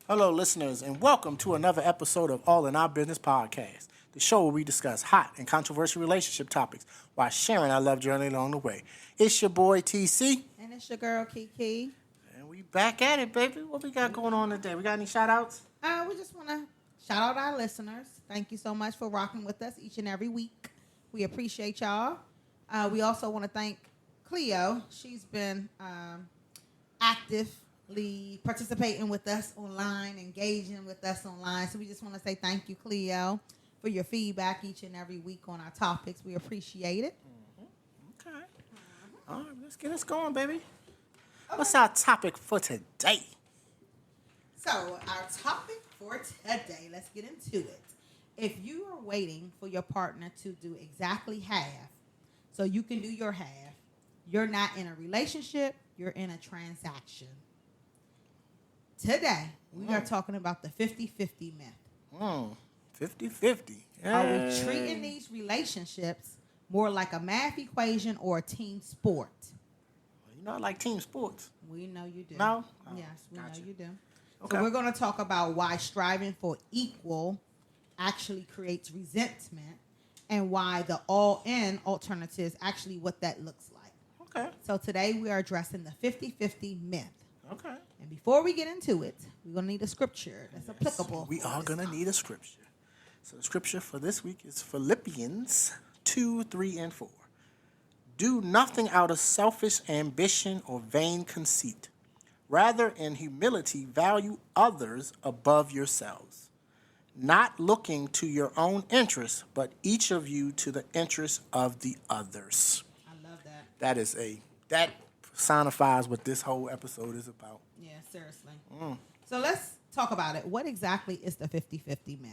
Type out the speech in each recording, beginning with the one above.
Hello, listeners, and welcome to another episode of All in Our Business podcast, the show where we discuss hot and controversial relationship topics while sharing our love journey along the way. It's your boy, TC. And it's your girl, Kiki. And we back at it, baby. What we got going on today? We got any shout-outs? We just want to shout out our listeners. Thank you so much for rocking with us each and every week. We appreciate y'all. We also want to thank Cleo. She's been actively participating with us online, engaging with us online. So we just want to say thank you, Cleo, for your feedback each and every week on our topics. We appreciate it. Mm-hmm. Okay. All right, let's get us going, baby. Okay. What's our topic for today? So our topic for today, let's get into it. If you are waiting for your partner to do exactly half so you can do your half, you're not in a relationship, you're in a transaction. Today, we are talking about the 50-50 myth. 50-50. Are we treating these relationships more like a math equation or a team sport? You know I like team sports. We know you do. No? Oh, yes, we know you do. Okay. So we're going to talk about why striving for equal actually creates resentment and why the all-in alternative is actually what that looks like. Okay. So today we are addressing the 50-50 myth. Okay. And before we get into it, we're going to need a scripture that's applicable. We are going to need a scripture. So the scripture for this week is Philippians 2, 3, and 4. Do nothing out of selfish ambition or vain conceit. Rather, in humility, value others above yourselves, not looking to your own interests, but each of you to the interests of the others. I love that. That personifies what this whole episode is about. Yeah, seriously. So let's talk about it. What exactly is the 50-50 myth?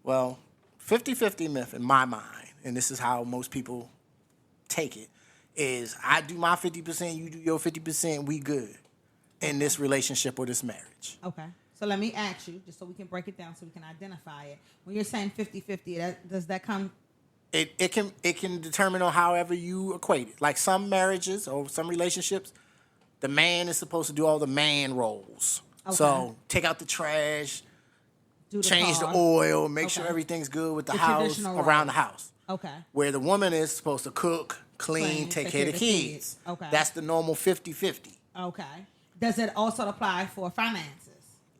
Well, 50-50 myth in my mind, and this is how most people take it, is I do my 50%, you do your 50%, we good in this relationship or this marriage. Okay. So let me ask you, just so we can break it down so we can identify it. When you're saying 50-50, does that come... It can determine on however you equate it. Like some marriages or some relationships, the man is supposed to do all the man roles. Okay. So take out the trash, change the oil, make sure everything's good with the house, around the house. Okay. Where the woman is supposed to cook, clean, take care of the kids. Okay. That's the normal 50-50. Okay. Does it also apply for finances?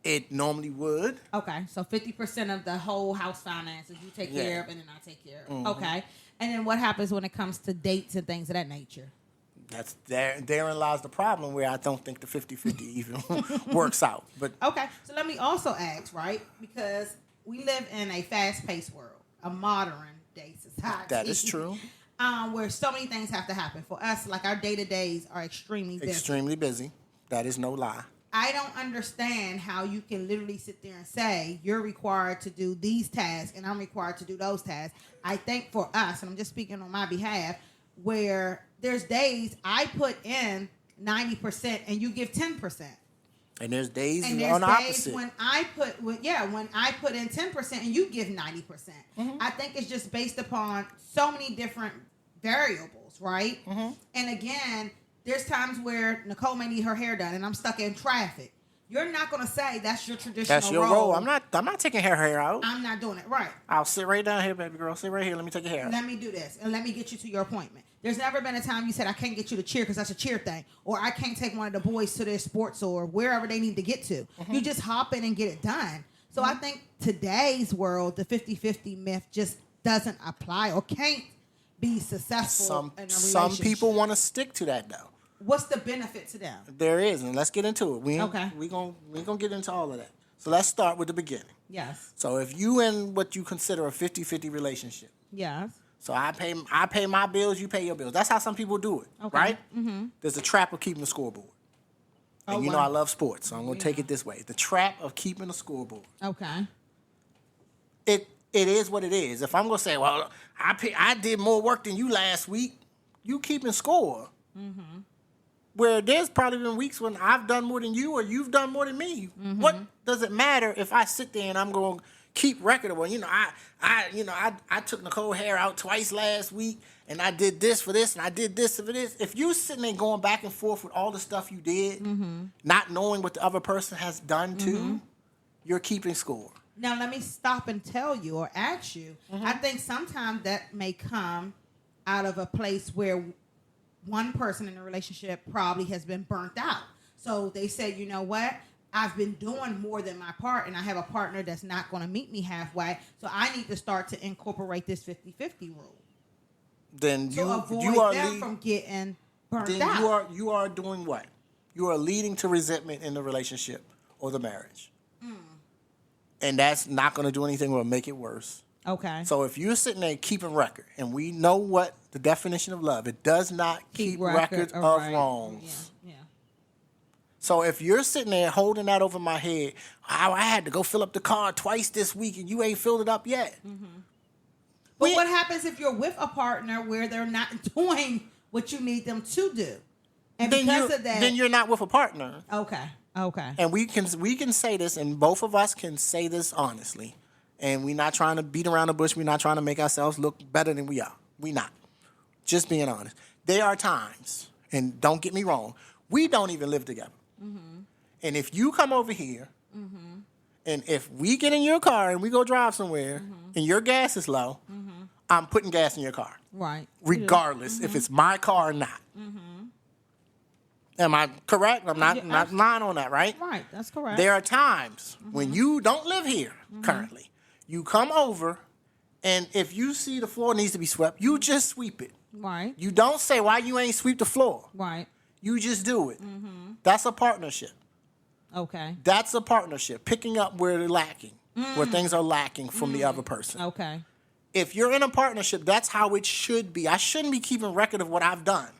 It normally would. Okay. So 50% of the whole house finances you take care of and then I take care of. Mm-hmm. Okay. And then what happens when it comes to dates and things of that nature? That's therein lies the problem where I don't think the 50-50 even works out. But okay. So let me also ask, right? Because we live in a fast-paced world, a modern day society. That is true. Where so many things have to happen. For us, like our day-to-days are extremely busy. Extremely busy. That is no lie. I don't understand how you can literally sit there and say you're required to do these tasks and I'm required to do those tasks. I think for us, and I'm just speaking on my behalf, where there's days I put in 90% and you give 10%. And there's days on the opposite. When I put in 10% and you give 90%. Mm-hmm. I think it's just based upon so many different variables, right? Mm-hmm. And again, there's times where Nicole may need her hair done and I'm stuck in traffic. You're not going to say that's your traditional role. That's your role. I'm not taking her hair out. I'm not doing it. Right. I'll sit right down here, baby girl. Sit right here. Let me take your hair out. Let me do this. And let me get you to your appointment. There's never been a time you said, I can't get you to cheer because that's a cheer thing. Or I can't take one of the boys to their sports or wherever they need to get to. Mm-hmm. You just hop in and get it done. So I think today's world, the 50-50 myth just doesn't apply or can't be successful in a relationship. Some people want to stick to that, though. What's the benefit to them? There is, and let's get into it. We're gonna get into all of that. So let's start with the beginning. Yes. So if you in what you consider a 50-50 relationship. Yes. So I pay my bills, you pay your bills. That's how some people do it, right? Mm-hmm. There's a trap of keeping the scoreboard. And you know I love sports, so I'm going to take it this way. The trap of keeping the scoreboard. Okay. It is what it is. If I'm going to say, well, I did more work than you last week, you keeping score. Mm-hmm. Where there's probably been weeks when I've done more than you or you've done more than me. Mm-hmm. What does it matter if I sit there and I'm going to keep record of, well, I took Nicole's hair out twice last week, and I did this for this, and I did this for this. If you sitting there going back and forth with all the stuff you did, not knowing what the other person has done too, you're keeping score. Now, let me stop and tell you or ask you. I think sometimes that may come out of a place where one person in a relationship probably has been burnt out. So they said, you know what? I've been doing more than my part, and I have a partner that's not going to meet me halfway. So I need to start to incorporate this 50-50 rule. Then avoid them from getting burnt out. You are doing what? You are leading to resentment in the relationship or the marriage. And that's not going to do anything but make it worse. Okay. So if you're sitting there keeping record, and we know what the definition of love, it does not keep record of wrongs. Yeah. So if you're sitting there holding that over my head, I had to go fill up the car twice this week, and you ain't filled it up yet. But what happens if you're with a partner where they're not doing what you need them to do? And because of that, then you're not with a partner. Okay. And we can say this, and both of us can say this honestly. And we're not trying to beat around the bush. We're not trying to make ourselves look better than we are. We're not. Just being honest. There are times, and don't get me wrong, we don't even live together. And if you come over here, and if we get in your car and we go drive somewhere, and your gas is low, I'm putting gas in your car. Right. Regardless if it's my car or not. Am I correct? I'm not lying on that, right? Right, that's correct. There are times when you don't live here currently. You come over, and if you see the floor needs to be swept, you just sweep it. Right. You don't say why you ain't sweep the floor. Right. You just do it. That's a partnership. Okay. That's a partnership. Picking up where they're lacking, where things are lacking from the other person. Okay. If you're in a partnership, that's how it should be. I shouldn't be keeping record of what I've done.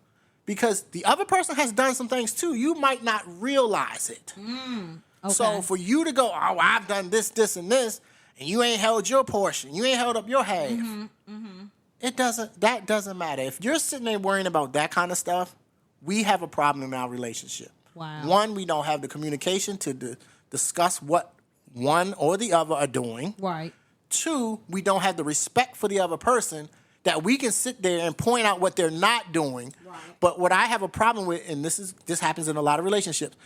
Because the other person has done some things too. You might not realize it. Okay. So for you to go, oh, I've done this, this, and this, and you ain't held your portion, you ain't held up your half. That doesn't matter. If you're sitting there worrying about that kind of stuff, we have a problem in our relationship. Wow. One, we don't have the communication to discuss what one or the other are doing. Right. Two, we don't have the respect for the other person that we can sit there and point out what they're not doing. Right. But what I have a problem with, and this happens in a lot of relationships,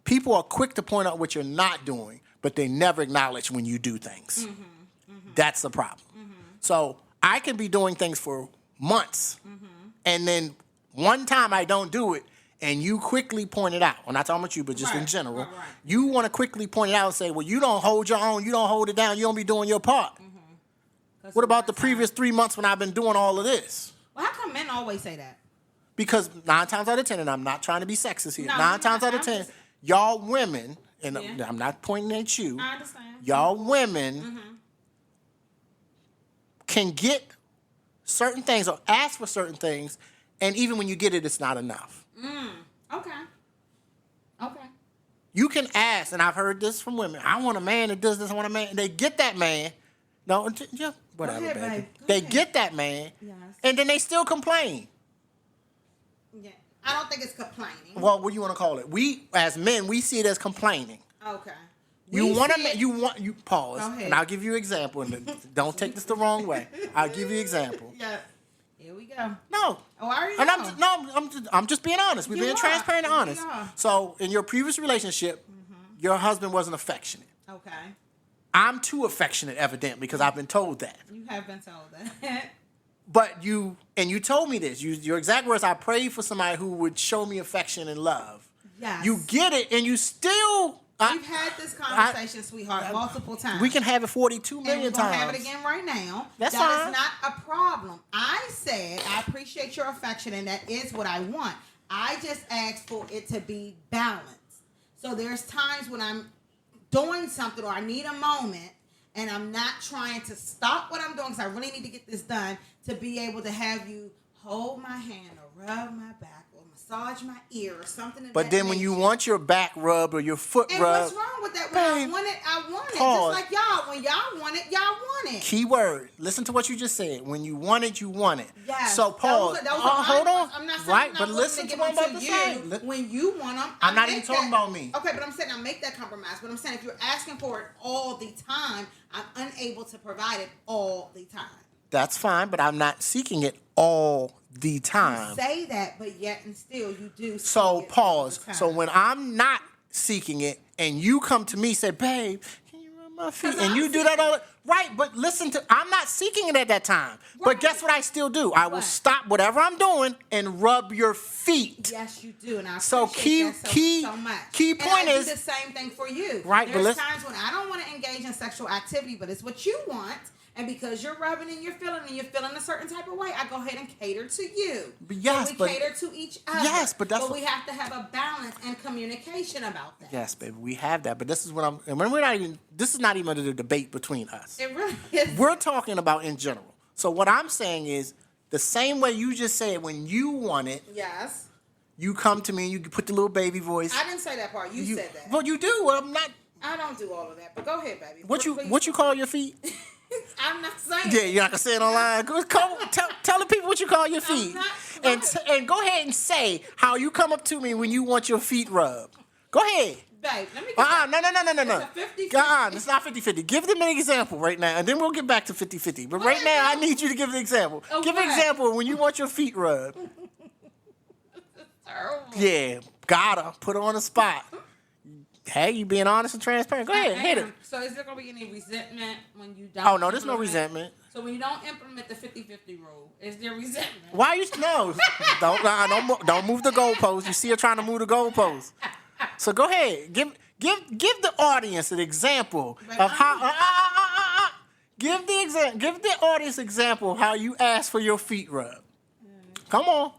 people are quick to point out what you're not doing, but they never acknowledge when you do things. That's the problem. So I can be doing things for months, and then one time I don't do it, and you quickly point it out. I'm not talking about you, but just in general. Right. You want to quickly point it out and say, well, you don't hold your own, you don't hold it down, you don't be doing your part. What about the previous 3 months when I've been doing all of this? Well, how come men always say that? Because 9 times out of 10, and I'm not trying to be sexist here, 9 times out of 10, y'all women, and I'm not pointing at you, I understand. Y'all women can get certain things or ask for certain things, and even when you get it, it's not enough. Okay. You can ask, and I've heard this from women, I want a man that does this, I want a man, and they get that man. No, just whatever, ahead, baby. babe. They get that man, and then they still complain. Yeah. I don't think it's complaining. Well, what do you want to call it? We, as men, we see it as complaining. Okay. You pause, and I'll give you an example, and don't take this the wrong way. I'll give you an example. Yeah. Here we go. No. Oh, are you? And I'm just being honest. We're being transparent and honest. So, in your previous relationship, your husband wasn't affectionate. Okay. I'm too affectionate, evidently, because I've been told that. You have been told that. But you told me this. Your exact words, I prayed for somebody who would show me affection and love. Yes. You get it, and you still... We've had this conversation, sweetheart, multiple times. We can have it 42 million times. And we're going to have it again right now. That fine. Is not a problem. I said, I appreciate your affection, and that is what I want. I just asked for it to be balanced. So there's times when I'm doing something or I need a moment, and I'm not trying to stop what I'm doing because I really need to get this done to be able to have you hold my hand or rub my back or massage my ear or something. But then when you want your back rubbed or your foot rubbed, what's wrong with with that. When I Babe, want it, I want it. pause. Just like y'all. When y'all want it, y'all want it. Key word. Listen to what you just said. When you want it, you want it. Yes. So pause. Those are Hold on. I'm not saying Right, I'm not but willing listen to what I'm about to say. When you want them, I'm not even talking about me. Okay, but I'm saying I make that compromise. But I'm saying if you're asking for it all the time, I'm unable to provide it all the time. That's fine, but I'm not seeking it all the time. You say that, but yet and still you do. So pause. So when I'm not seeking it, and you come to me, say, "Babe, can you rub my feet?" And you do that all right. But listen to, I'm not seeking it at that time. But Right. guess what? I still do. I will stop whatever I'm doing and rub your feet. Yes, you do, and I So appreciate that so much. Key and point I is do the same thing for you. Right, There's times when I don't want to engage in sexual activity, but it's what you want. And because you're rubbing and you're feeling a certain type of way, I go ahead and cater to you. But yes, so we but cater to each other. Yes, but that's we have to have a balance and communication about that. Yes, baby, we have that. But this is what I'm. And when we're not even. This is not even a debate between us. It really is. We're talking about in general. So what I'm saying is the same way you just said when you want it. Yes. You come to me and you put the little baby voice. I didn't say that part. You said that. Well, you do. Well, I'm not. I don't do all of that. But go ahead, baby. What you call your feet? I'm not saying. Yeah, you're not gonna say it online. Tell the people what you call your feet, and go ahead and say how you come up to me when you want your feet rubbed. Go ahead. Babe, let me get No. It's a 50-50. It's not 50-50. Give them an example right now, and then we'll get back to 50-50. But right now, I need you to give an example. Okay. Give an example when you want your feet rubbed. Terrible. Yeah, gotta put her on the spot. Hey, you being honest and transparent. Go ahead, hit it. So is there going to be any resentment when you don't? Oh, no, there's no resentment. So when you don't implement the 50-50 rule, is there resentment? Why you no? Don't move the goalpost. You see her trying to move the goalpost. So go ahead. Give the audience an example of how. Give the audience example of how you ask for your feet rubbed. Come on.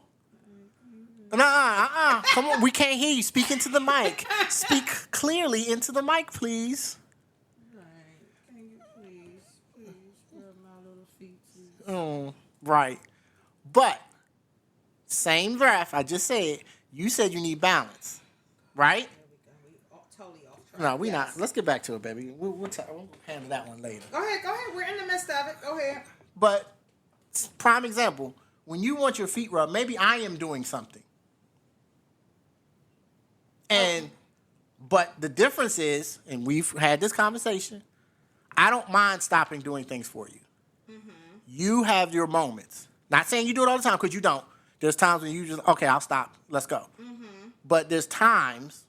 Come on. We can't hear you. Speak into the mic. Speak clearly into the mic, please. Right. Can you please rub my little feet, please? Right. But, same breath, I just said, you said you need balance. Right? There we go. We totally off track. No, we not. Let's get back to it, baby. We'll handle that one later. Go ahead. We're in the midst of it. Go ahead. But, prime example, when you want your feet rubbed, maybe I am doing something. But the difference is, and we've had this conversation, I don't mind stopping doing things for you. Mm-hmm. You have your moments. Not saying you do it all the time, because you don't. There's times when you just, okay, I'll stop. Let's go. Mm-hmm. But there's times,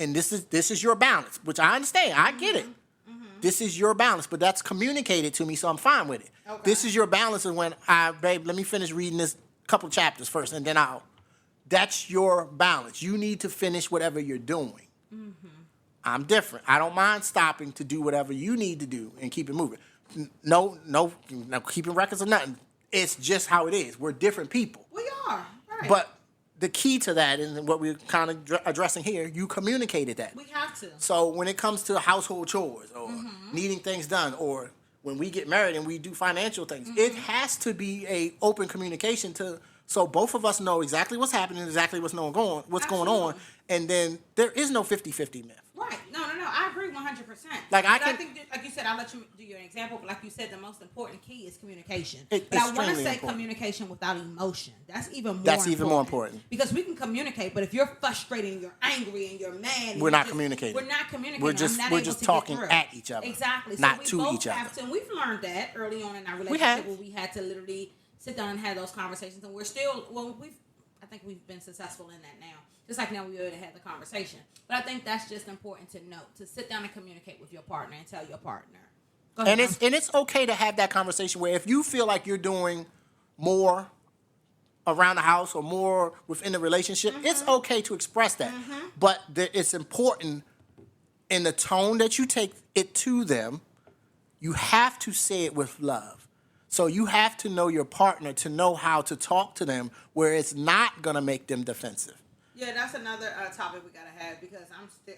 and this is your balance, which I understand. I get it. Mm-hmm. This is your balance, but that's communicated to me, so I'm fine with it. Okay. This is your balance of when, babe, let me finish reading this couple chapters first, and then that's your balance. You need to finish whatever you're doing. Mm-hmm. I'm different. I don't mind stopping to do whatever you need to do and keep it moving. No keeping records or nothing. It's just how it is. We're different people. We are. Right. But the key to that, and what we're kind of addressing here, you communicated that. We have to. So when it comes to household chores or needing things done, or when we get married and we do financial things, it has to be a open communication so both of us know exactly what's happening, exactly what's going on, and then there is no 50-50 myth. Right. No. I agree 100%. I think, like you said, I'll let you do your example, but like you said, the most important key is communication. But I want to say communication without emotion. That's even more important. Because we can communicate, but if you're frustrated and you're angry and you're mad, we're not communicating. We're not communicating. We're just talking at each other. Exactly. Not so we to both each other. Have to, and we've learned that early on in our relationship where we had to literally sit down and have those conversations, and we're still, I think we've been successful in that now. Just like now we already had the conversation. But I think that's just important to note, to sit down and communicate with your partner and tell your partner. Go ahead, and it's okay to have that conversation where if you feel like you're doing more around the house or more within the relationship, it's okay to express that. But it's important in the tone that you take it to them, you have to say it with love. So you have to know your partner to know how to talk to them where it's not going to make them defensive. Yeah, that's another topic we gotta have because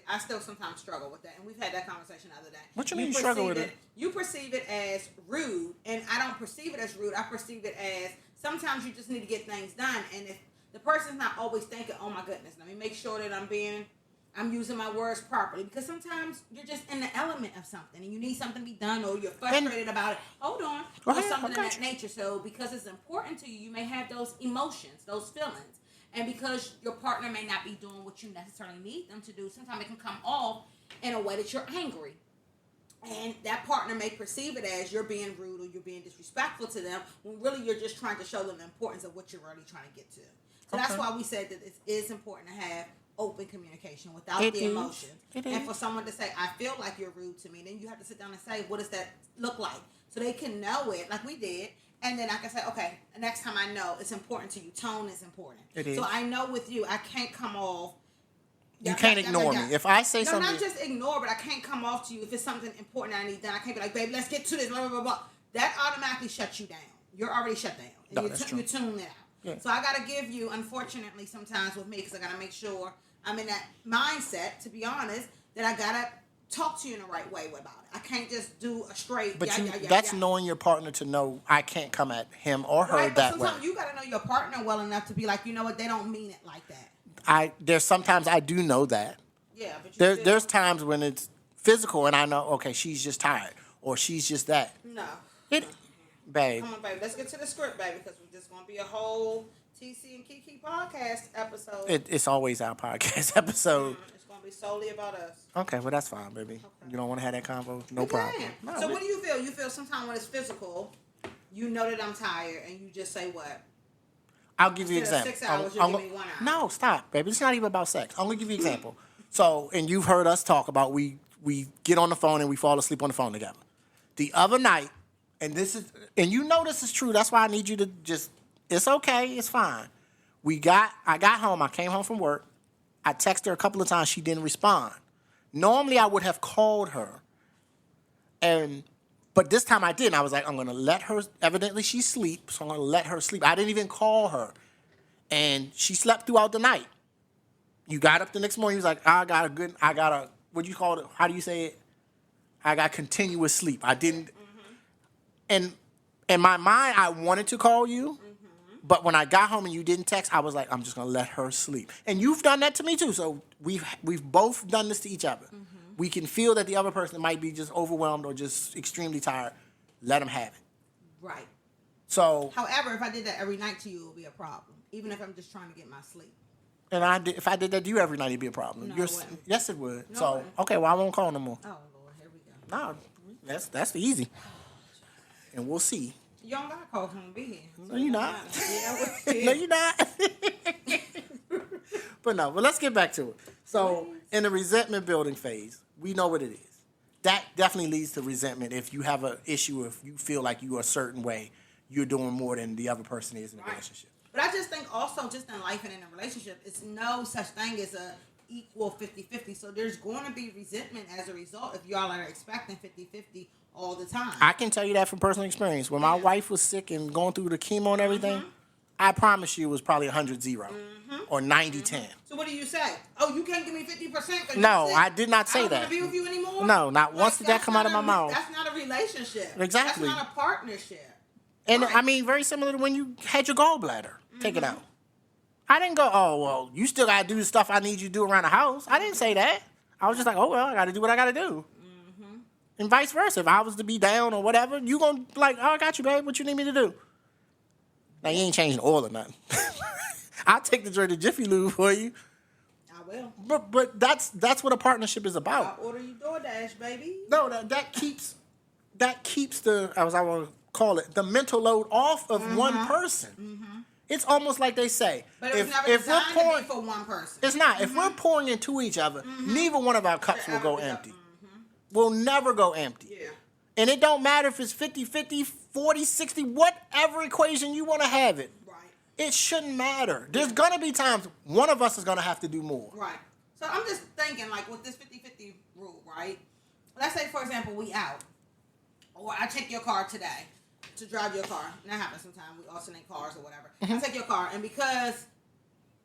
I still sometimes struggle with that, and we've had that conversation the other day. What you mean you struggle with it? You perceive it as rude, and I don't perceive it as rude. I perceive it as sometimes you just need to get things done, and if the person's not always thinking, "Oh my goodness, let me make sure that I'm being I'm using my words properly, because sometimes you're just in the element of something and you need something to be done, or you're frustrated about it. Hold on. Or something of that nature. So because it's important to you, you may have those emotions, those feelings. And because your partner may not be doing what you necessarily need them to do, sometimes it can come off in a way that you're angry. And that partner may perceive it as you're being rude or you're being disrespectful to them, when really you're just trying to show them the importance of what you're really trying to get to. So that's why we said that it is important to have open communication without the emotions. And for someone to say, I feel like you're rude to me, then you have to sit down and say, what does that look like? So they can know it, like we did. And then I can say, okay, next time I know it's important to you. Tone is important. It is. So I know with you, I can't come off. You can't ignore me. If I say something. No, not just ignore, but I can't come off to you if it's something important that I need done. I can't be like, babe, let's get to this, blah, blah, blah, blah. That automatically shuts you down. You're already shut down. And you tune it out. Yeah. So I got to give you, unfortunately, sometimes with me, because I got to make sure I'm in that mindset, to be honest, that I got to talk to you in the right way about it. I can't just do a straight. But that's knowing your partner to know I can't come at him or her that way. Sometimes you got to know your partner well enough to be like, you know what, they don't mean it like that. There's sometimes I do know that. Yeah, but there's times when it's physical and I know, okay, she's just tired or she's just that. No. Babe. Come on, babe. Let's get to the script, baby, because we're just going to be a whole TC and Kiki podcast episode. It's always our podcast episode. It's going to be solely about us. Okay, well, that's fine, baby. Okay. You don't want to have that convo? No problem. No, so what do you feel? You feel sometimes when it's physical, you know that I'm tired, and you just say what? I'll give you an example. 6 hours, you'll give me 1 hour. No, stop, baby. It's not even about sex. I'm going to give you an example. So, and you've heard us talk about we get on the phone and we fall asleep on the phone together. The other night, and you know this is true. That's why I need you to just, it's okay. It's fine. I got home. I came home from work. I texted her a couple of times. She didn't respond. Normally, I would have called her. But this time I didn't. I was like, I'm going to let her, evidently she sleep, so I'm going to let her sleep. I didn't even call her. And she slept throughout the night. You got up the next morning, you was like, what do you call it? How do you say it? I got continuous sleep. I didn't. And in my mind, I wanted to call you. But when I got home and you didn't text, I was like, I'm just going to let her sleep. And you've done that to me too. So we've both done this to each other. We can feel that the other person might be just overwhelmed or just extremely tired. Let them have it. Right. So. However, if I did that every night to you, it would be a problem. Even if I'm just trying to get my sleep. And if I did that to you every night, it'd be a problem. No, it wouldn't. Yes, it would. No, so, it wouldn't. okay, well, I won't call no more. Oh, Lord, here we go. No, that's the easy. And we'll see. You don't got to call him and be here. No, you're not. Yeah, no, you're not. But let's get back to it. So, in the resentment building phase, we know what it is. That definitely leads to resentment if you have an issue, if you feel like you are a certain way, you're doing more than the other person is in the relationship. But I just think also, just in life and in a relationship, it's no such thing as a equal 50-50. So there's going to be resentment as a result if y'all are expecting 50-50 all the time. I can tell you that from personal experience. When my wife was sick and going through the chemo and everything, I promise you it was probably 100-0 or 90-10. So what do you say? Oh, you can't give me 50%? No, I did not say I don't that. Want to be with you anymore? No, not once did that come out of my mouth. That's not a relationship. Exactly. That's not a partnership. And I mean, very similar to when you had your gallbladder taken out. I didn't go, oh, well, you still got to do the stuff I need you to do around the house. I didn't say that. I was just like, oh, well, I got to do what I got to do. And vice versa. If I was to be down or whatever, you going to be like, oh, I got you, babe. What you need me to do? Now, you ain't changing oil or nothing. I'll take the joy to Jiffy Lube for you. I will. But that's what a partnership is about. I'll order you DoorDash, baby. No, that keeps the, as I want to call it, the mental load off of one person. It's almost like they say. But it's never designed to be for one person. It's not. If we're pouring into each other, neither one of our cups will go empty. We'll never go empty. Yeah. And it don't matter if it's 50-50, 40-60, whatever equation you want to have it. Right. It shouldn't matter. There's going to be times one of us is going to have to do more. Right. So I'm just thinking, like, with this 50-50 rule, right? Let's say, for example, we out. Or I take your car today to drive your car. And that happens sometimes. We alternate cars or whatever. I take your car, and because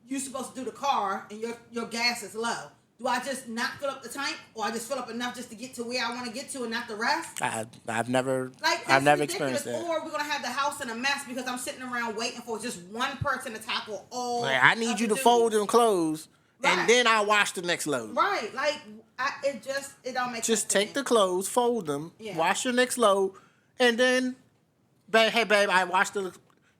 you're supposed to do the car and your gas is low, do I just not fill up the tank, or I just fill up enough just to get to where I want to get to and not the rest? I've never experienced that. Or we're gonna have the house in a mess because I'm sitting around waiting for just one person to tackle all. I need you to fold them clothes, and then I'll wash the next load. Right. Like, it don't make sense. Just take the clothes, fold them, Yeah. wash your next load, and then, hey, babe, I washed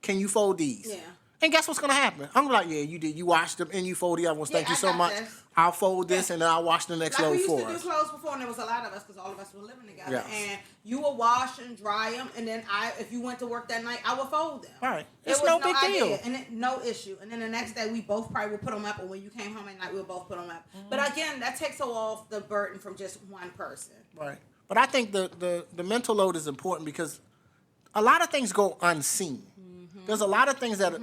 can you fold these? Yeah. And guess what's going to happen? I'm like, yeah, you did. You washed them and you fold the other ones. Thank you so much. This. I'll fold this and then I'll wash the next load for us. We used to do clothes before, and there was a lot of us because all of us were living together. Yes. And you would wash and dry them, and then if you went to work that night, I would fold them. All right. It's no big deal. And no issue. And then the next day, we both probably would put them up, or when you came home at night, we'll both put them up. Mm-hmm. But again, that takes off the burden from just one person. Right. But I think the mental load is important because a lot of things go unseen. Mm-hmm. There's a lot of things that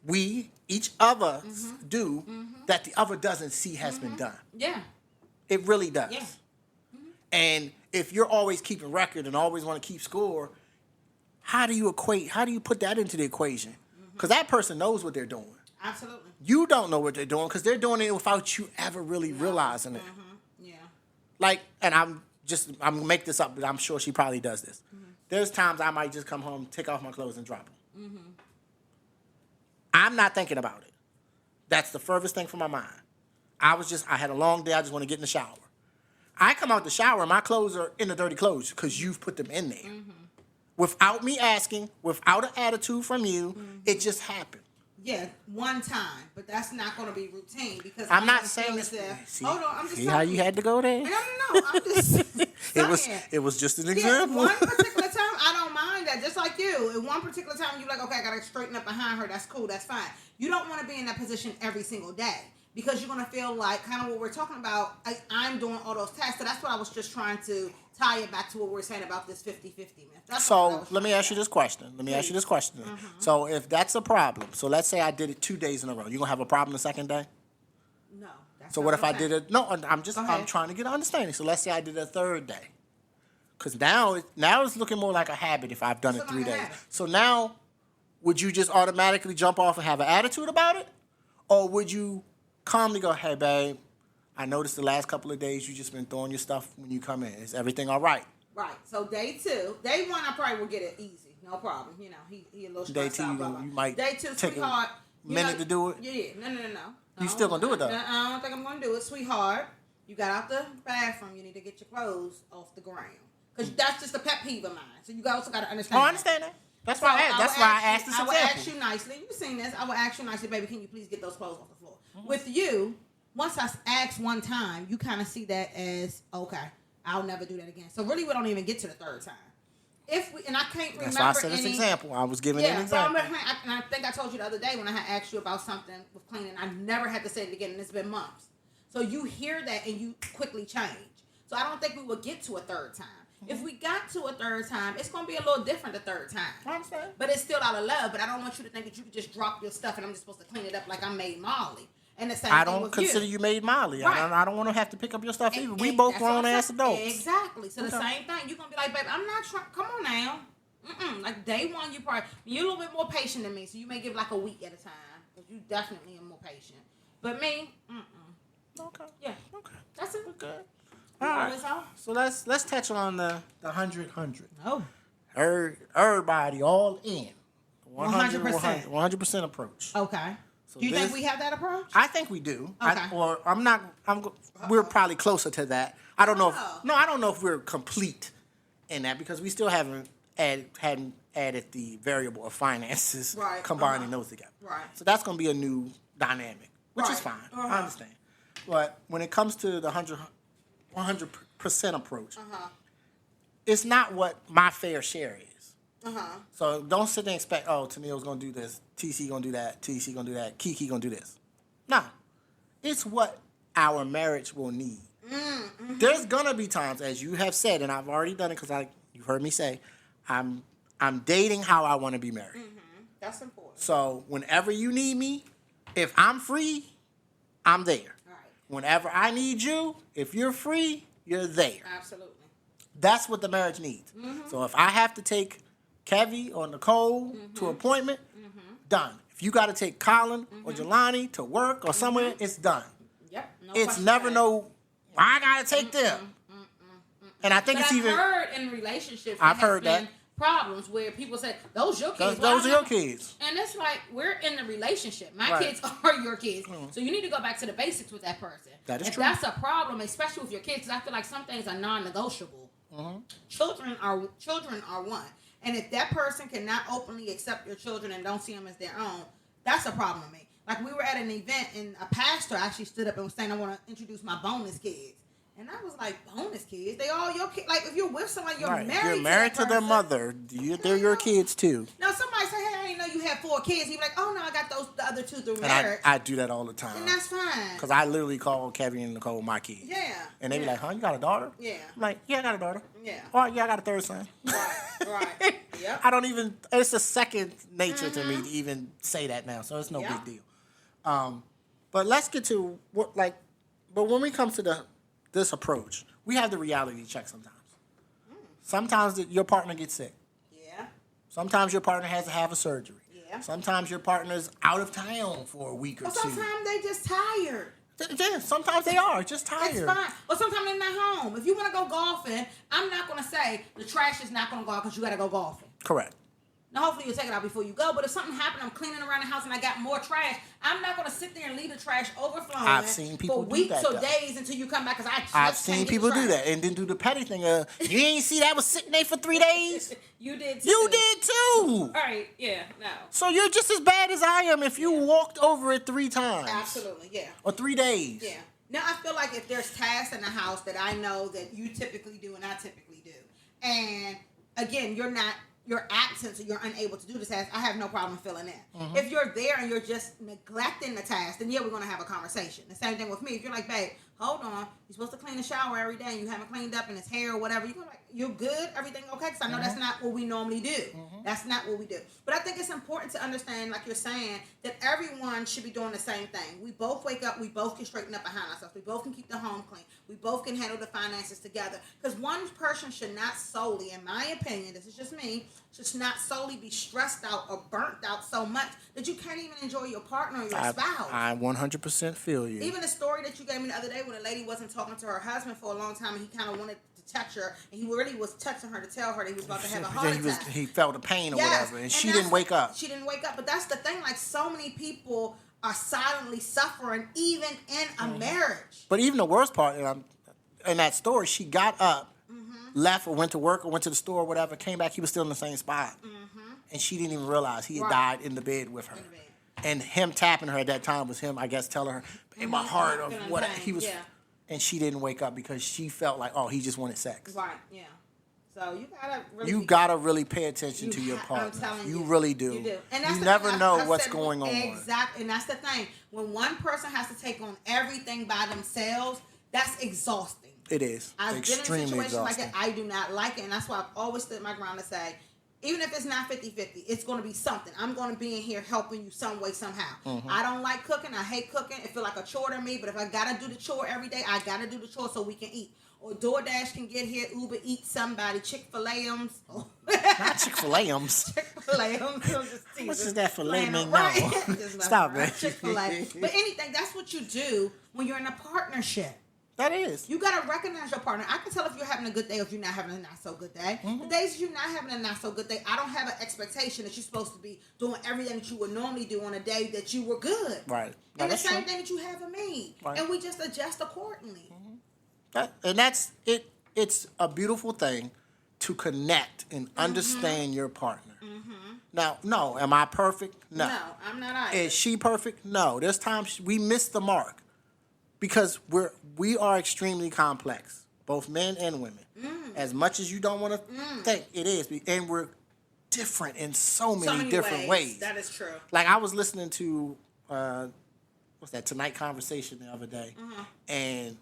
we, each other, do that the other doesn't see has been done. Yeah. It really does. Yeah. And if you're always keeping record and always want to keep score, how do you put that into the equation? Because that person knows what they're doing. Absolutely. You don't know what they're doing because they're doing it without you ever really realizing it. Yeah. Like, and I'm going to make this up, but I'm sure she probably does this. There's times I might just come home, take off my clothes, and drop them. I'm not thinking about it. That's the furthest thing from my mind. I had a long day. I just want to get in the shower. I come out the shower, and my clothes are in the dirty clothes because you've put them in there. Without me asking, without an attitude from you, it just happened. Yeah, one time, but that's not going to be routine because I'm not saying this. Hold on, I'm just see how you had to go there? No, I'm just it was just an example. One particular time, I don't mind that. Just like you, at one particular time, you're like, okay, I got to straighten up behind her. That's cool. That's fine. You don't want to be in that position every single day because you're going to feel like kind of what we're talking about. I'm doing all those tasks. So that's what I was just trying to tie it back to what we're saying about this 50-50 myth. So let me ask you this question. So if that's a problem, so let's say I did it 2 days in a row. You going to have a problem the second day? No. So what if I did it? No, I'm trying to get an understanding. So let's say I did it a third day. Because now it's looking more like a habit if I've done it 3 days. So now, would you just automatically jump off and have an attitude about it? Or would you calmly go, hey, babe, I noticed the last couple of days you just been throwing your stuff when you come in. Is everything all right? Right. So day 2. Day 1, I probably will get it easy. No problem. You know, he a little stressed out. Day 2, you might day 2, take sweetheart, a minute to do it? Yeah. No. You still going to do it, though? I don't think I'm going to do it, sweetheart. You got out the bathroom. You need to get your clothes off the ground. Because that's just a pet peeve of mine. So you also got to understand. Oh, I understand that. That's why I asked this example. I will ask you nicely. You've seen this. I will ask you nicely, baby, can you please get those clothes off the floor? Mm-hmm. With you, once I ask one time, you kind of see that as, okay, I'll never do that again. So really, we don't even get to the third time. And I can't remember. That's why I said this example. I was giving an example. And I think I told you the other day when I had asked you about something with cleaning, I never had to say it again, and it's been months. So you hear that and you quickly change. So I don't think we will get to a third time. If we got to a third time, it's going to be a little different the third time. I understand. But it's still out of love. But I don't want you to think that you can just drop your stuff and I'm just supposed to clean it up like I made Molly. And the same I thing don't with consider you made Molly. Right. I don't want to have to pick up your stuff either. We both grown-ass adults. Exactly. So the same thing. You're going to be like, babe, I'm not trying. Come on now. Like day 1, you're a little bit more patient than me. So you may give like a week at a time. Because you definitely are more patient. But me, Okay. Yeah. Okay. That's it. Okay. All right. So let's touch on the 100. Oh. Everybody all in. 100%. 100% approach. Okay. So do you think we have that approach? I think we do. Okay. We're probably closer to that. I don't know. I don't know if we're complete in that because we still hadn't added the variable of finances, combining those together. Right. So that's going to be a new dynamic, which is fine. I understand. But when it comes to the 100% approach, it's not what my fair share is. So don't sit there and expect, Tennille's going to do this, TC going to do that, TC going to do that, Kiki going to do this. No. It's what our marriage will need. There's going to be times, as you have said, and I've already done it because you've heard me say, I'm dating how I want to be married. That's important. So whenever you need me, if I'm free, I'm there. Whenever I need you, if you're free, you're there. Absolutely. That's what the marriage needs. So if I have to take Kevy or Nicole to an appointment, done. If you got to take Colin or Jelani to work or somewhere, it's done. Yep. It's never I got to take them. And I think but it's I've even... heard in relationships... I've heard that. problems where people say, those your kids. Those are your kids. And it's like, we're in a relationship. My Right. kids are your kids. So you need to go back to the basics with that person. That is if true. that's a problem, especially with your kids, because I feel like some things are non-negotiable. Children are one. And if that person cannot openly accept your children and don't see them as their own, that's a problem with me. Like, we were at an event and a pastor actually stood up and was saying, I want to introduce my bonus kids. And I was like, bonus kids? They all your kids? Like, if you're with someone, you're married You're married to their mother. They're your kids, too. Now, somebody say, hey, I didn't know you had 4 kids. You're like, oh, no, I got the other 2 through marriage. I do that all the time. And that's fine. Because I literally call Kevin and Nicole my kids. Yeah. And they be like, huh, you got a daughter? Yeah. I'm like, yeah, I got a daughter. Yeah. Or, yeah, I got a third son. Right. Yep. I don't even, it's a second nature to me to even say that now. So it's no big deal. But let's get to but when we come to this approach, we have the reality check sometimes. Sometimes your partner gets sick. Yeah. Sometimes your partner has to have a surgery. Yeah. Sometimes your partner's out of town for a week or Well, two. sometimes they just tired. Yeah, sometimes they are just tired. It's fine. Or sometimes they're not home. If you want to go golfing, I'm not going to say the trash is not going to go out because you got to go golfing. Correct. Now, hopefully you'll take it out before you go. But if something happened, I'm cleaning around the house and I got more trash, I'm not going to sit there and leave the trash overflowing I've seen people for do weeks that, or though. days until you come back because I've seen people do that and then do the petty thing. You ain't see that was sitting there for 3 days? You did too. You did too. All right, yeah, no. So you're just as bad as I am if you walked over it 3 times. Absolutely, yeah. Or 3 days. Yeah. Now, I feel like if there's tasks in the house that I know that you typically do and I typically do, and again, you're absent, so you're unable to do the task, I have no problem filling in. If you're there and you're just neglecting the task, then yeah, we're going to have a conversation. The same thing with me. If you're like, babe, hold on, you're supposed to clean the shower every day and you haven't cleaned up in his hair or whatever, you're like, you're good? Everything okay? Because I know that's not what we normally do. That's not what we do. But I think it's important to understand, like you're saying, that everyone should be doing the same thing. We both wake up, we both can straighten up behind ourselves. We both can keep the home clean. We both can handle the finances together. Because one person should not solely, in my opinion, this is just me, should not solely be stressed out or burnt out so much that you can't even enjoy your partner or your spouse. I 100% feel you. Even the story that you gave me the other day when a lady wasn't talking to her husband for a long time and he kind of wanted to touch her and he really was touching her to tell her that he was about to have a heart attack. He felt the pain or whatever and she didn't wake up. She didn't wake up. But that's the thing. Like, so many people are silently suffering even in a marriage. But even the worst part, in that story, she got up, left or went to work or went to the store or whatever, came back, he was still in the same spot. And she didn't even realize he had died in the bed with her. And him tapping her at that time was him, I guess, telling her, in my heart of what he was. Yeah. And she didn't wake up because she felt like, oh, he just wanted sex. Right, yeah. So you gotta really pay attention to your partner. I'm telling you really do. You do. And you never know what's going on. Exactly. And that's the thing. When one person has to take on everything by themselves, that's exhausting. It is. I've been in situations like that. I do not like it. And that's why I've always stood my ground to say, even if it's not 50-50, it's going to be something. I'm going to be in here helping you some way, somehow. I don't like cooking. I hate cooking. It feels like a chore to me. But if I got to do the chore every day, I got to do the chore so we can eat. Or DoorDash can get here, Uber Eats somebody, Chick-fil-A-ums. Not Chick-fil-A-ums. Chick-fil-A-ums. How much is that filet mignon? Right. Stop, man. Chick-fil-A. But anything, that's what you do when you're in a partnership. That is. You got to recognize your partner. I can tell if you're having a good day or if you're not having a not so good day. The days you're not having a not so good day, I don't have an expectation that you're supposed to be doing everything that you would normally do on a day that you were good. Right. And the same thing that you have with me. Right. And we just adjust accordingly. That's it. It's a beautiful thing to connect and understand your partner. Now, no, am I perfect? No. No, I'm not either. Is she perfect? No. There's times we miss the mark because we are extremely complex, both men and women. As much as you don't want to think, it is, and we're different in so many different ways. That is true. Like, I was listening to what's that Tonight Conversation the other day, and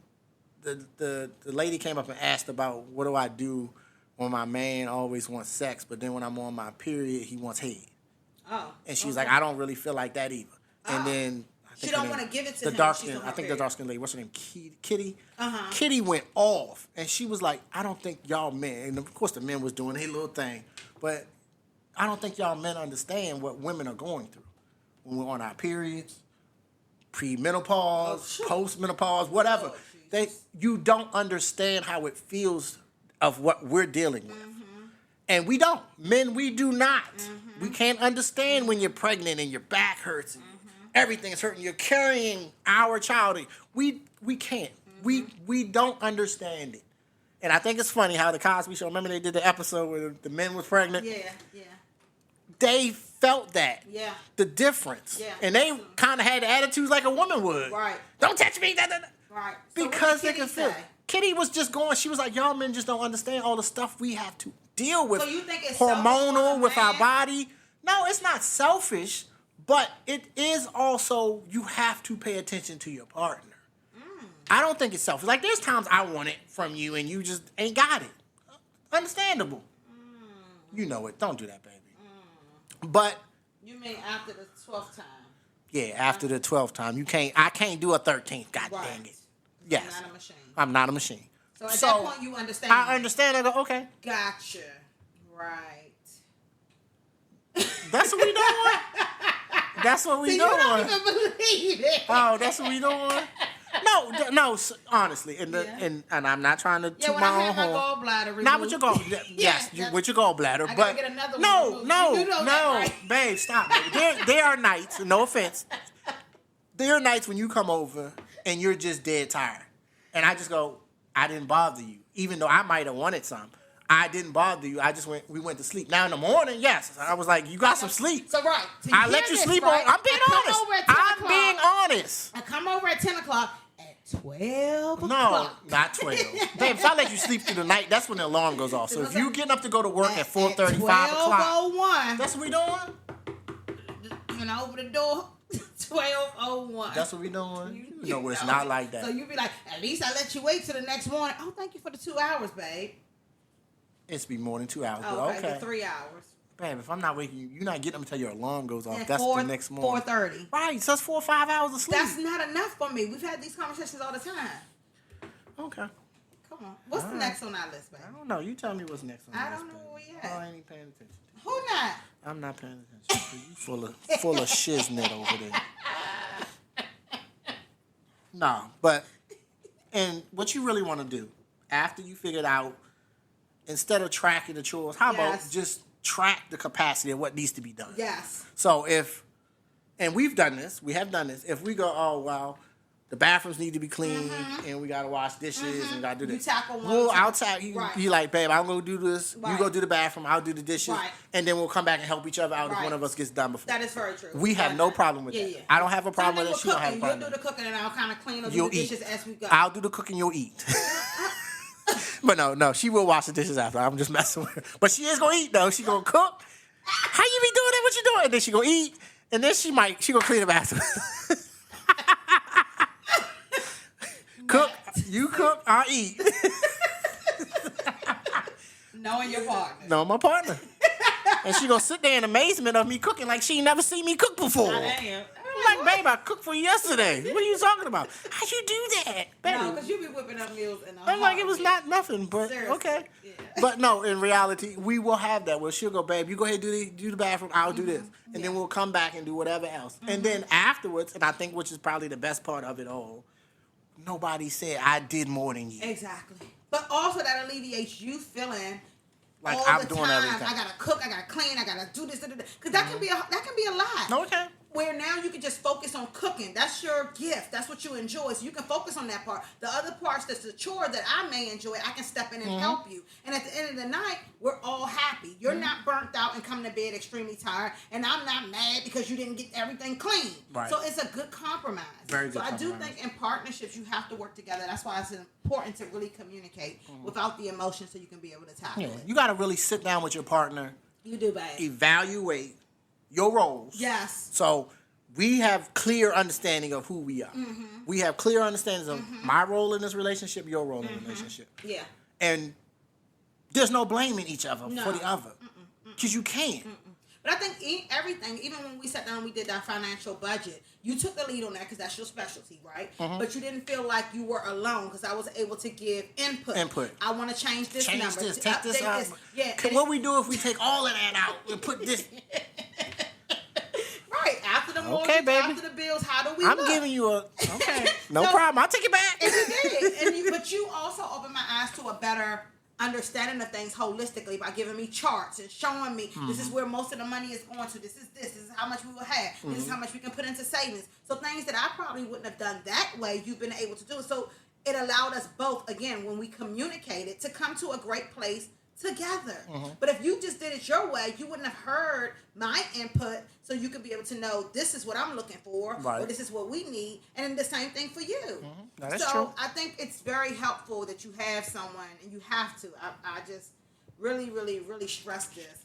the lady came up and asked about what do I do when my man always wants sex, but then when I'm on my period, he wants head. Oh. And she's like, I don't really feel like that either. And then she don't want to give it to him. I think the dark skin lady, what's her name? Kitty. Kitty went off, and she was like, I don't think y'all men, and of course the men was doing their little thing, but I don't think y'all men understand what women are going through when we're on our periods, pre-menopause, post-menopause, whatever. You don't understand how it feels of what we're dealing with. And we don't. Men, we do not. We can't understand when you're pregnant and your back hurts and everything is hurting. You're carrying our child. We can't. We don't understand it. And I think it's funny how the Cosby Show, remember they did the episode where the men was pregnant? Yeah. They felt that. Yeah. The difference. Yeah. And they kind of had attitudes like a woman would. Right. Don't touch me. Da, da, da. Right. Because so they can feel. Kitty was just going, she was like, y'all men just don't understand all the stuff we have to deal with. So you think it's hormonal with our man? body. No, it's not selfish, but it is also, you have to pay attention to your partner. I don't think it's selfish. Like, there's times I want it from you and you just ain't got it. Understandable. You know it. Don't do that, baby. But. You mean after the 12th time? Yeah, after the 12th time. I can't do a 13th. God Right. dang it. Yes. You're not a machine. I'm not a machine. So at that point, you understand. I understand. I go, okay. Gotcha. Right. That's what we doing? That's what we See, doing. you don't even believe it. Oh, that's what we doing? No, honestly, and I'm not trying to toot when my I own had my horn. gallbladder removed. Not with your gallbladder. Yes, with your gallbladder. I But gotta get another one no, removed. You do know that, right? babe, stop. Babe. There are nights, no offense. There are nights when you come over and you're just dead tired, and I just go, I didn't bother you, even though I might have wanted some. I didn't bother you. We went to sleep. Now in the morning, yes, I was like, you got some sleep. So right. So I let you sleep right? on. I'm being honest. I'm being honest. I come over at 10 o'clock. At 12 No, o'clock. not 12. Babe, if I let you sleep through the night, that's when the alarm goes off. So if you getting up to go to work at 4:30, 5 o'clock, 12:01. that's what we doing? And I open the door, 12:01. That's what we doing? You know it's not like that. So you be like, at least I let you wait till the next morning. Oh, thank you for the 2 hours, babe. It's be more than 2 hours, Oh, but okay. okay. The 3 hours. Babe, if I'm not waking you, you're not getting up until your alarm goes off. At That's the next morning. 4:30. Right, so that's 4 or 5 hours of sleep. That's not enough for me. We've had these conversations all the time. Okay. Come on. What's the next on our list, babe? I don't know. You tell me what's next on the I list, don't know babe. where we at. Oh, I ain't paying attention. Who not? I'm not paying attention. You full of shiznit over there. No, but and what you really want to do after you figured out, instead of tracking the chores, how about just track the capacity of what needs to be done? Yes. So and we have done this, if we go, oh, well, the bathrooms need to be clean, and we got to wash dishes, and we got to do this. You tackle one. Well, I'll tackle. Right. You like, babe, I'm going to do this. Right. You go do the bathroom, I'll do the dishes. Right. And then we'll come back and help each other out if Right. one of us gets done before. That is very true. We have no problem with that. Yeah. I don't have a problem Same with thing that. She don't have a cooking. problem You'll with do the cooking, and I'll kind of clean or do You'll the eat. dishes as we go. I'll do the cooking, you'll eat. But no, she will wash the dishes after. I'm just messing with her. But she is going to eat, though. She going to cook. How you be doing that? What you doing? And then she going to eat. And then she going to clean the bathroom. Cook. You cook, I'll eat. Knowing your partner. No, my partner. And she going to sit there in amazement of me cooking like she never seen me cook before. I am. I'm like, babe, I cooked for you yesterday. What are you talking about? How'd you do that? Babe? No, because you be whipping up meals in I'm like, it was not nothing, but Seriously. okay. Yeah. But no, in reality, we will have that where she'll go, babe, you go ahead and do the bathroom, I'll do this. And then we'll come back and do whatever else. And then afterwards, and I think which is probably the best part of it all, nobody said I did more than you. Exactly. But also that alleviates you feeling Like all I'm the doing time. everything. I gotta cook, I gotta clean, I gotta do this, because that can be a lot. No, okay. Where now you can just focus on cooking. That's your gift. That's what you enjoy. So you can focus on that part. The other parts, that's the chore that I may enjoy, I can step in and help you. And at the end of the night, we're all happy. You're not burnt out and coming to bed extremely tired. And I'm not mad because you didn't get everything clean. Right. So it's a good compromise. Very good So I do compromise. think in partnerships, you have to work together. That's why it's important to really communicate without the emotion so you can be able to tackle Yeah, it. you got to really sit down with your partner, You do, babe. evaluate your roles. Yes. So we have clear understanding of who we are. We have clear understandings of my role in this relationship, your role in the relationship. Yeah. And there's no blaming each other No. for the other. Because you can't. But I think everything, even when we sat down and we did our financial budget, you took the lead on that because that's your specialty, right? But you didn't feel like you were alone because I was able to give input. I want to change this Change number. this, to take this update out. this. Yeah. What we do if we take all of that out and put this? Right. After the mortgage, Okay, baby. after the bills, how do we I'm look? giving you a, okay, no So- problem. I'll take it back. And you did. But you also opened my eyes to a better understanding of things holistically by giving me charts and showing me this is where most of the money is going to. This is how much we will have. This is how much we can put into savings. So things that I probably wouldn't have done that way, you've been able to do. So it allowed us both, again, when we communicated, to come to a great place together. But if you just did it your way, you wouldn't have heard my input, so you could be able to know this is what I'm looking for, or this is what we need, and then the same thing for you. That's so true. I think it's very helpful that you have someone, and you have to. I just really, really, really stress this,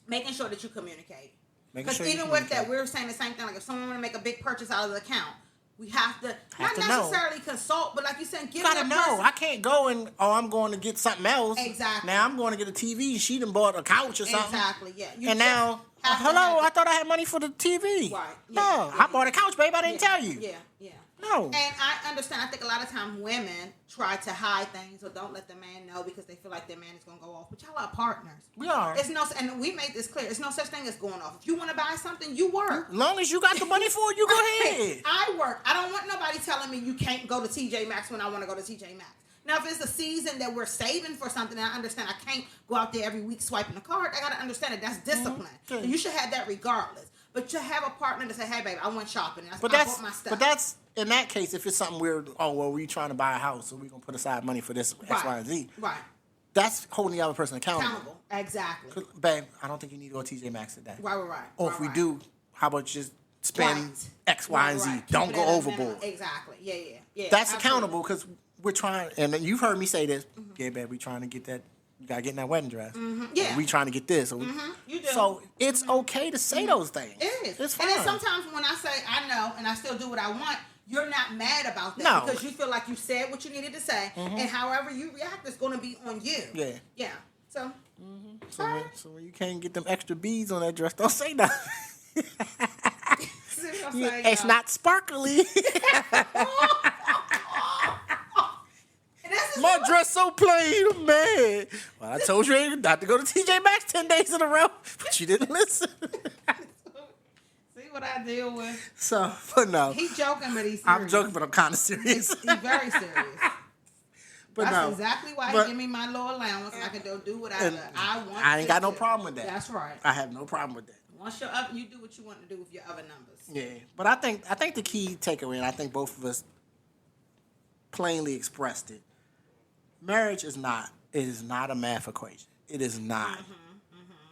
making sure that you communicate. Because even with that, we're saying the same thing. Like if someone want to make a big purchase out of the account, we have to not necessarily consult, but like you said, give gotta that know. person. I can't go and I'm going to get something else. Exactly. Now I'm going to get a TV. She done bought a couch or something. Exactly. Yeah. You And just now, have to hello, have I thought I had money for the TV. Right. No, Yeah. I bought a couch, babe. I didn't tell you. Yeah. Yeah. No. And I understand. I think a lot of times women try to hide things or don't let the man know because they feel like their man is going to go off. But y'all are partners. We are. It's no, and we made this clear. It's no such thing as going off. If you want to buy something, you work. As long as you got the money for it, you go ahead. I work. I don't want nobody telling me you can't go to TJ Maxx when I want to go to TJ Maxx. Now, if it's a season that we're saving for something, and I understand I can't go out there every week swiping the card, I got to understand that that's discipline. Okay. And you should have that regardless. But to have a partner to say, hey, babe, I went shopping. And I But bought my stuff. but that's in that case, if it's something weird, we trying to buy a house, so we gonna put aside money for this X, Y, and Z. Right. That's holding the other person accountable. Exactly. Babe, I don't think you need to go to TJ Maxx today. Right. Or if we do, how about just spend X, Y, and Z? Keep Don't it go at a overboard. minimum. Exactly. Yeah. That's absolutely. accountable because we're trying, and you've heard me say this. Yeah, babe, we trying to get that. You gotta get in that wedding dress. Yeah. Or we trying to get this. Or You do. So it's okay to say those things. It is. It's fine. And then sometimes when I say I know and I still do what I want, you're not mad about that No. because you feel like you said what you needed to say, and however you react is going to be on you. Yeah. Yeah. So. So when you can't get them extra beads on that dress, don't say nothing. See what I'm saying, It's y'all? not sparkly. And this is My what- dress so plain, I'm mad. Well, I told you not to go to TJ Maxx 10 days in a row, but you didn't listen. See what I deal with. So, but no. He's joking, but he's serious. I'm joking, but I'm kind of serious. He's very serious. But That's no. exactly why But- he give me my little allowance and I can go do whatever And I want. I ain't to got no do. problem with that. That's right. I have no problem with that. Once you do what you want to do with your other numbers. Yeah, but I think the key takeaway, and I think both of us plainly expressed it. Marriage is not a math equation. It is not.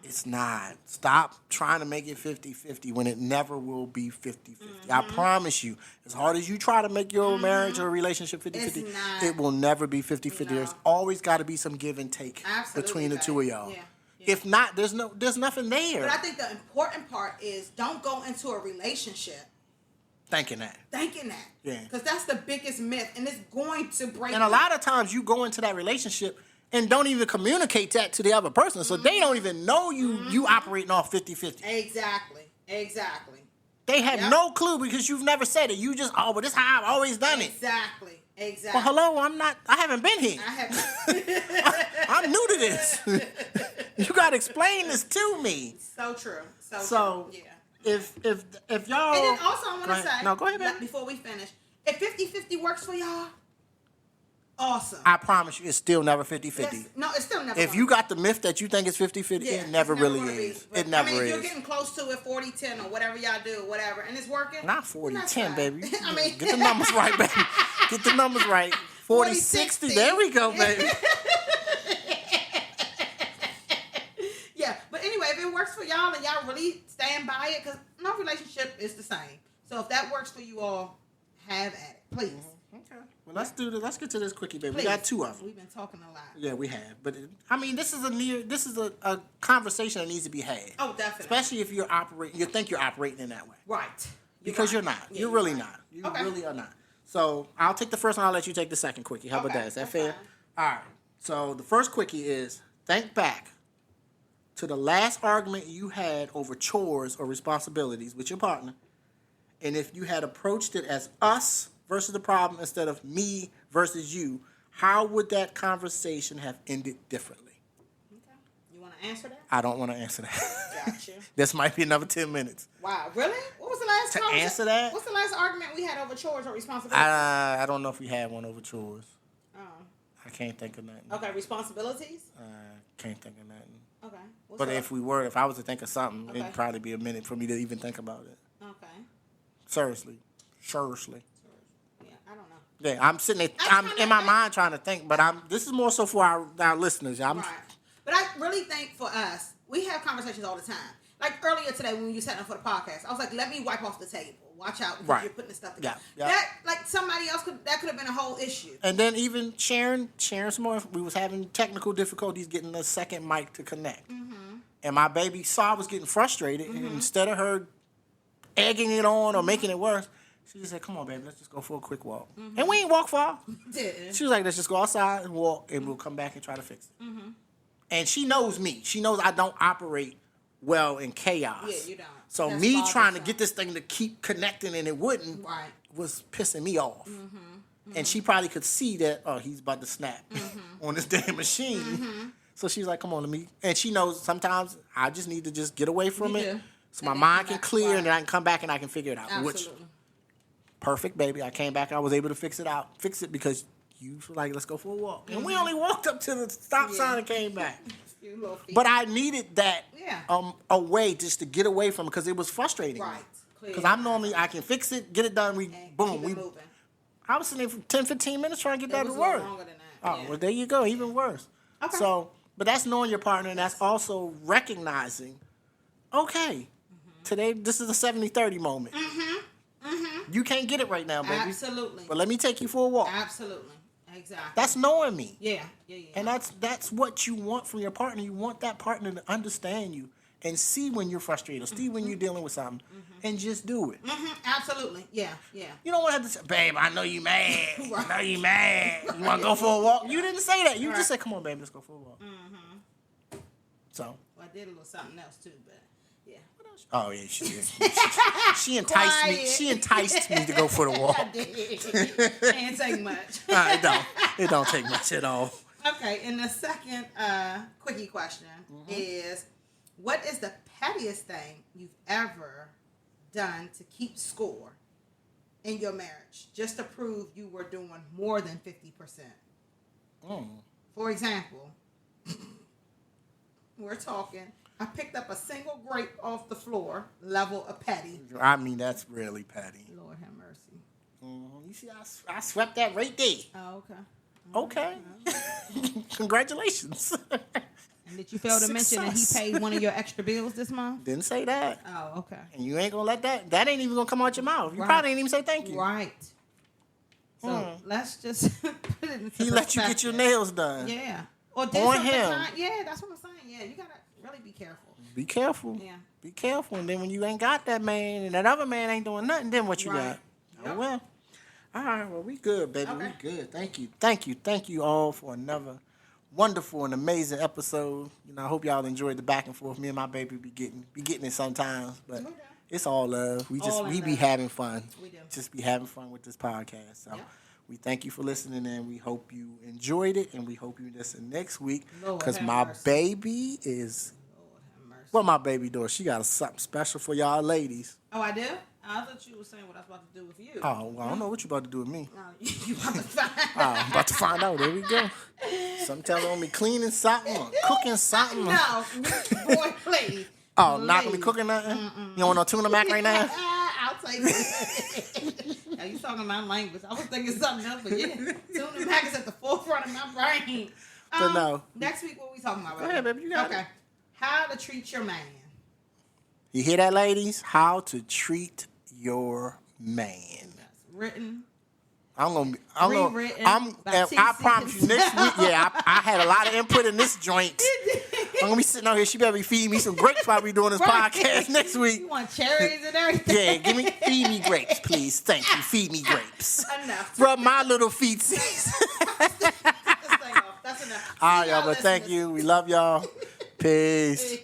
It's not. Stop trying to make it 50-50 when it never will be 50-50. I promise you, as hard as you try to make your marriage or relationship 50-50, It's not. it will never be 50-50. No. There's always got to be some give and take Absolutely, between the babe. two of y'all. Yeah. If not, there's nothing there. But I think the important part is don't go into a relationship Thinking that. thinking that. Yeah. Because that's the biggest myth, and it's going to break. And a you. lot of times you go into that relationship and don't even communicate that to the other person. So they don't even know you operating off 50-50. Exactly. They have Yep. no clue because you've never said it. You just, but this is how I've always done it. Exactly. Well, hello, I haven't been here. I have. I'm new to this. You got to explain this to me. So true. So, true. Yeah. If y'all... And then also I want Go to ahead. say, No, go ahead, baby. before we finish, if 50-50 works for y'all, awesome. I promise you, it's still never 50-50. Yes. No, it's still never. If gonna you be. got the myth that you think it's 50-50, Yeah, it never it's really gonna be. is. But, It never I mean, if is. you're getting close to it, 40-10 or whatever y'all do, whatever, and it's working. Not that's 40-10, fine. baby. I mean, Get the numbers right, baby. Get the numbers right. 40-60. There we go, baby. Yeah, but anyway, if it works for y'all and y'all really stand by it, because no relationship is the same. So if that works for you all, have at it, please. Okay. Well, let's do this. Let's get to this quickie, baby. Please. We got two of them. We've been talking a lot. Yeah, we have. But this is a conversation that needs to be had. Oh, definitely. Especially if you think you're operating in that way. Right. Because you're not. Yeah, you're really right. not. You Okay. really are not. So I'll take the first one. I'll let you take the second quickie. How about Okay, that? Is that that's fair? fine. All right. So the first quickie is think back to the last argument you had over chores or responsibilities with your partner, and if you had approached it as us versus the problem instead of me versus you, how would that conversation have ended differently? Okay. You want to answer that? I don't want to answer that. Gotcha. This might be another 10 minutes. Wow, really? What was the last To conversation? answer that? What's the last argument we had over chores or responsibilities? I don't know if we had one over chores. Oh. I can't think of nothing. Okay, responsibilities? Can't think of nothing. Okay. But if I was to think of something, Okay. it'd probably be a minute for me to even think about it. Okay. Seriously. Yeah, I don't know. Yeah, I'm sitting there. I'm in my mind trying to think, but this is more so for our listeners. Right. But I really think for us, we have conversations all the time. Like earlier today when you sat down for the podcast, I was like, let me wipe off the table. Watch out because you're putting this stuff together. Yeah. That, like somebody else could have been a whole issue. And then even sharing some more. We was having technical difficulties getting the second mic to connect. Mm-hmm. And my baby saw I was getting frustrated. And instead of her egging it on or making it worse, she just said, come on, baby, let's just go for a quick walk. Mm-hmm. And we ain't walk far. She was like, let's just go outside and walk, and we'll come back and try to fix it. Mm-hmm. And she knows me. She knows I don't operate well in chaos. Yeah, you don't. So That's me trying to get this thing to keep connecting and it wouldn't was pissing me off. Mm-hmm. Mm-hmm. And she probably could see that, he's about to snap on this damn machine. Mm-hmm. So she's like, come on, let me. And she knows sometimes I just need to just get away from it so my mind can clear and then I can come back and I can figure it out. Absolutely. Which, perfect, baby. I came back. I was able to fix it because you were like, let's go for a walk. And we only walked up to the stop sign and came back. But I needed that a way just to get away from it because it was frustrating. Right. Because I can fix it, get it done, boom. I was sitting there for 10, 15 minutes trying to get that to work. Longer than that. Well, there you go. Even worse. Okay. So, but that's knowing your partner, and that's also recognizing, today, this is a 70-30 moment. You can't get it right now, baby. Absolutely. But let me take you for a walk. Absolutely. Exactly. That's knowing me. Yeah. And that's what you want from your partner. You want that partner to understand you and see when you're frustrated, or see when you're dealing with something, and just do it. Absolutely. Yeah. You don't want to have to say, babe, I know you mad. I know you mad. You want to go for a walk? You didn't say that. You just said, come on, babe, let's go for a walk. So. Well, I did a little something else, too, but yeah. Oh, yeah, she did. She enticed me. She enticed me to go for the walk. I did. It ain't take much. It don't take much at all. Okay, and the second quickie question is, what is the pettiest thing you've ever done to keep score in your marriage, just to prove you were doing more than 50%? For example, we're talking, I picked up a single grape off the floor, level of petty. I mean, that's really petty. Lord have mercy. You see, I swept that right there. Oh, okay. Congratulations. And did you fail to mention that he paid one of your extra bills this month? Didn't say that. Oh, okay. And you ain't gonna let that ain't even gonna come out your mouth. You probably ain't even say thank you. Right. So let's just put it into perspective. He let you get your nails done. Yeah. Or did on something him. Yeah, that's what I'm saying. Yeah, you gotta really be careful. Be careful. Yeah. Be careful. And then when you ain't got that man and that other man ain't doing nothing, then what you got? Yep. Oh, well. All right, well, we good, baby. Okay. We good. Thank you all for another wonderful and amazing episode. I hope y'all enjoyed the back and forth. Me and my baby be getting it sometimes, but it's all love. We be having fun. We do. Just be having fun with this podcast. So we thank you for listening, and we hope you enjoyed it, and we hope you listen next week because my baby is. What my baby doing? She got something special for y'all ladies. Oh, I do? I thought you were saying what I was about to do with you. Oh, well, I don't know what you about to do with me. You about to find out. I'm about to find out. There we go. Some tell on me cleaning something or cooking something. No, boy, please. Oh, not gonna be cooking nothing? You don't want no tuna mac right now? I'll take it. Now you talking my language. I was thinking something else, but yeah. Tuna mac is at the forefront of my brain. But no. Next week, what we talking about? Go ahead, baby. You got it. How to treat your man. You hear that, ladies? How to treat your man. That's written. I by promise you next week. Yeah, I had a lot of input in this joint. I'm gonna be sitting out here. She better be feeding me some grapes while we doing this podcast next week. You want cherries and everything? Yeah, feed me grapes, please. Thank you. Feed me grapes. Enough. Rub my little feetsies. That's enough. All right, y'all. But thank you. We love y'all. Peace.